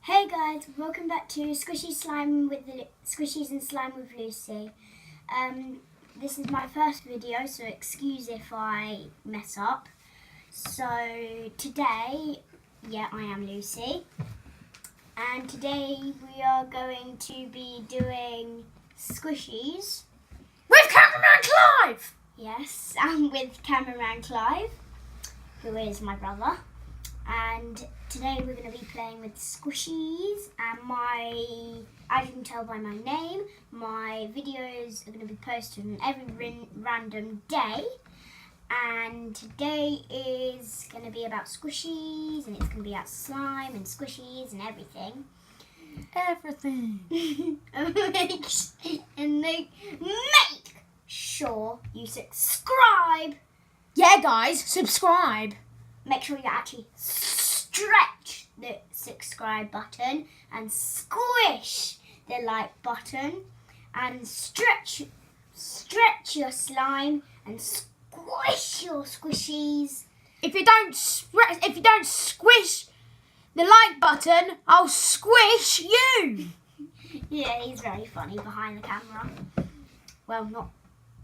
Hey guys, welcome back to Squishies and Slime with Lucy. This is my first video, so excuse if I mess up. So today, I am Lucy, and today we are going to be doing squishies with Cameraman Clive. Yes, and with Cameraman Clive, who is my brother. And today we're going to be playing with squishies, and as you can tell by my name, my videos are going to be posted on every random day. And today is going to be about squishies, and it's going to be about slime and squishies and everything. Everything. and make sure you subscribe. Yeah, guys, subscribe. Make sure you actually stretch the subscribe button and squish the like button, and stretch your slime and squish your squishies. If you don't squish the like button, I'll squish you. Yeah, he's very funny behind the camera. Well, not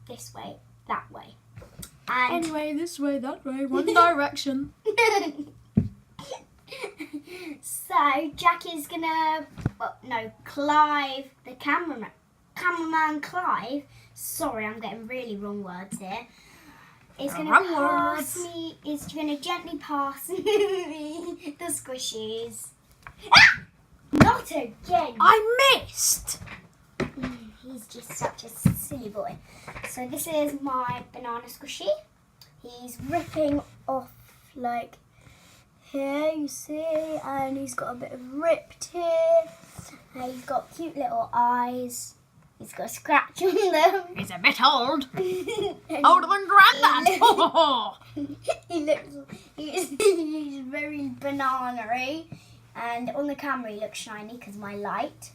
this way, that way. And anyway, this way, that way, one direction. So Jack is gonna, Clive, the cameraman Clive. Sorry, I'm getting really wrong words here. Is gonna gently pass me the squishies. Ah! Not again. I missed. He's just such a silly boy. So this is my banana squishy. He's ripping off like here, you see, and he's got a bit of ripped here. And he's got cute little eyes. He's got a scratch on them. He's a bit old. Older than Grandad. He's very banana-y. And on the camera he looks shiny because my light.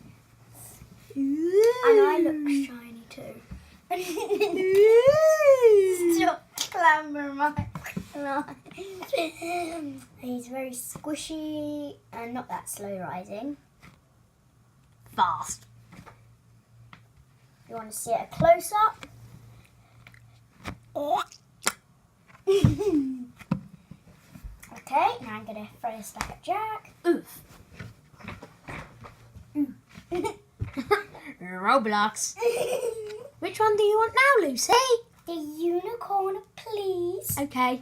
And I look shiny too. Stop clambering my line. He's very squishy and not that slow rising. Fast. You want to see it a close up? Okay, now I'm going to throw this back at Jack. Oof. Roblox. Which one do you want now, Lucy? The unicorn, please. Okay.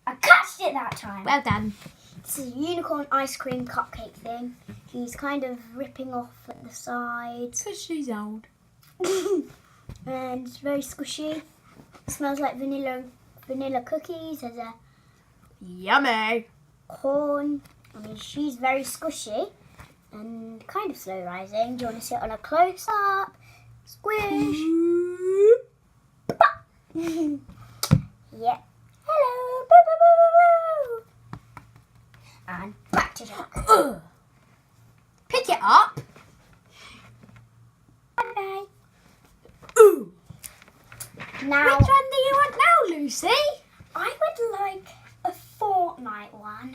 I catched it that time. Well done. This is a unicorn ice cream cupcake thing. He's kind of ripping off at the sides. Because she's old. And it's very squishy. It smells like vanilla cookies. There's a Yummy. corn. I mean, she's very squishy and kind of slow rising. Do you want to sit on a close up? Squish. Yep. Hello. Boo, boo, boo, boo, boo. And back to Jack. Pick it up. Bye. Ooh. Now, Which one do you want now, Lucy? I would like a Fortnite one.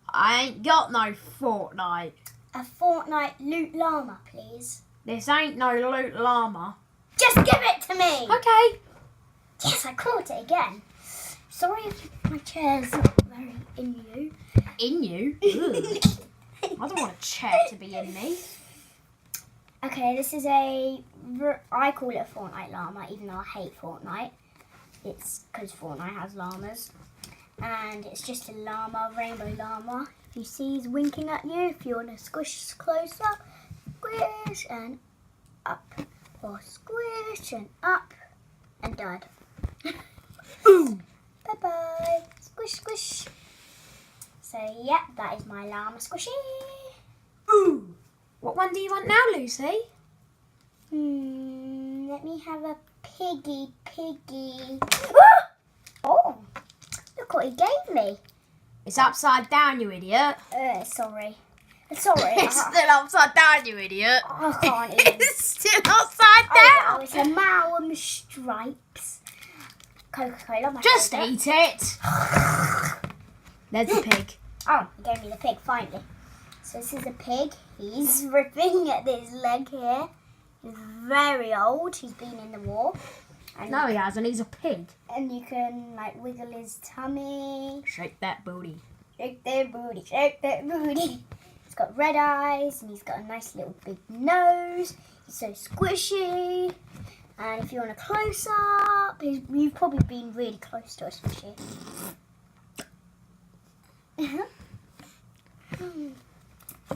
I ain't got no Fortnite. A Fortnite loot llama, please. This ain't no loot llama. Just give it to me. Okay. Yes, I caught it again. Sorry if my chair's not very in you. In you? I don't want a chair to be in me. Okay, this is I call it a Fortnite llama, even though I hate Fortnite. It's because Fortnite has llamas. And it's just a llama, rainbow llama. If you see he's winking at you, if you want to squish close up, squish and up. Or squish and up and dud. Ooh. Bye-bye. Squish, squish. So, yeah, that is my llama squishy. Ooh. What one do you want now, Lucy? Let me have a piggy. Oh, look what he gave me. It's upside down, you idiot. Sorry. It's still upside down, you idiot. I can't even. It's still upside down. Oh, it's a Mauam Stripes. Coca-Cola. My Just favourite. eat it. There's the pig. Oh, he gave me the pig, finally. So this is a pig. He's ripping at his leg here. He's very old. He's been in the war. And No, he hasn't. He's a pig. And you can like wiggle his tummy. Shake that booty. Shake that booty, shake that booty. He's got red eyes and he's got a nice little big nose. He's so squishy. And if you want a close up, you've probably been really close to a squishy.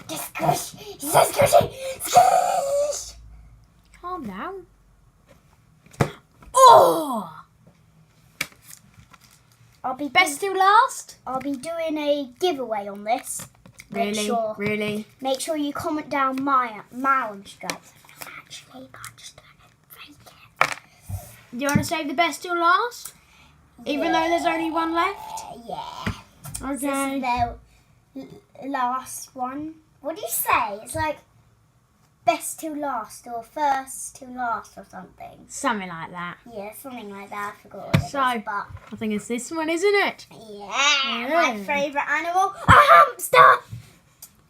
Squish! He's so squishy! Squish! Calm down. Oh! Best till last? I'll be doing a giveaway on this. Really? Make sure you comment down my stripes. Actually, but I'm just doing it fake. Do you want to save the best till last? Even though there's only one left? Yeah. Okay. This is the last one. What do you say? It's like best till last or first till last or something. Something like that. Yeah, something like that. I forgot what it is, but I think it's this one, isn't it? yeah, my favourite animal, a hamster.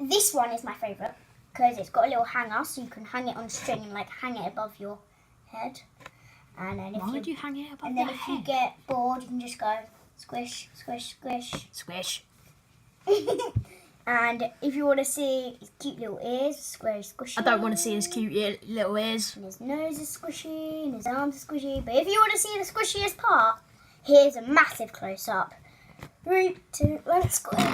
This one is my favourite because it's got a little hanger, so you can hang it on a string and like hang it above your head. And then Why would you hang it above And your then if head? you get bored, you can just go squish, squish, squish. Squish. And if you want to see his cute little ears, square squishy. I don't want to see his cute little ears. And his nose is squishy, and his arms are squishy. But if you want to see the squishiest part, here's a massive close-up. 3, 2, 1, squish.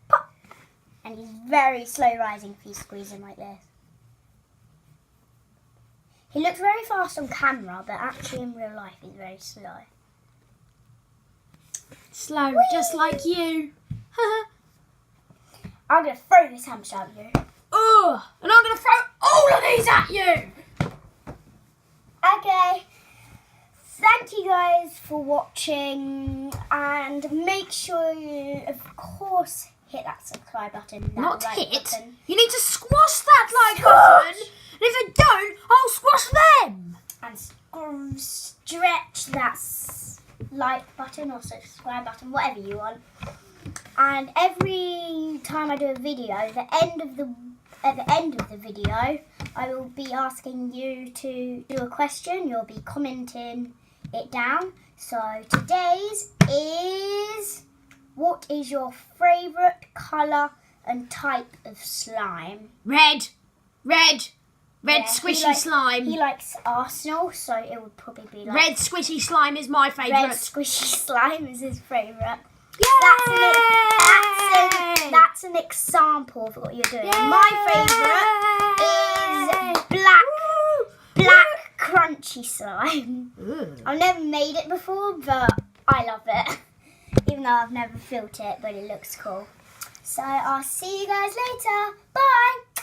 Pop. And he's very slow rising if you squeeze him like this. He looks very fast on camera, but actually in real life he's very slow. Slow, just like you. I'm going to throw this hamster at you. Oh, and I'm going to throw all of these at you. Okay. Thank you guys for watching. And make sure you, of course, hit that subscribe button. That Not like hit. button. You need to squash that like button. And if they don't, I'll squash them. And stretch that like button or subscribe button, whatever you want. And every time I do a video, at the end of the video, I will be asking you to do a question. You'll be commenting it down. So today's is, what is your favourite colour and type of slime? Red Yeah, squishy slime. He likes Arsenal, so it would probably be like Red squishy slime is my red favourite. squishy slime is his favourite. Yay! That's an example of what you're doing. Yay! My favourite is black crunchy slime. Ooh. I've never made it before, but I love it. Even though I've never felt it, but it looks cool. So I'll see you guys later. Bye!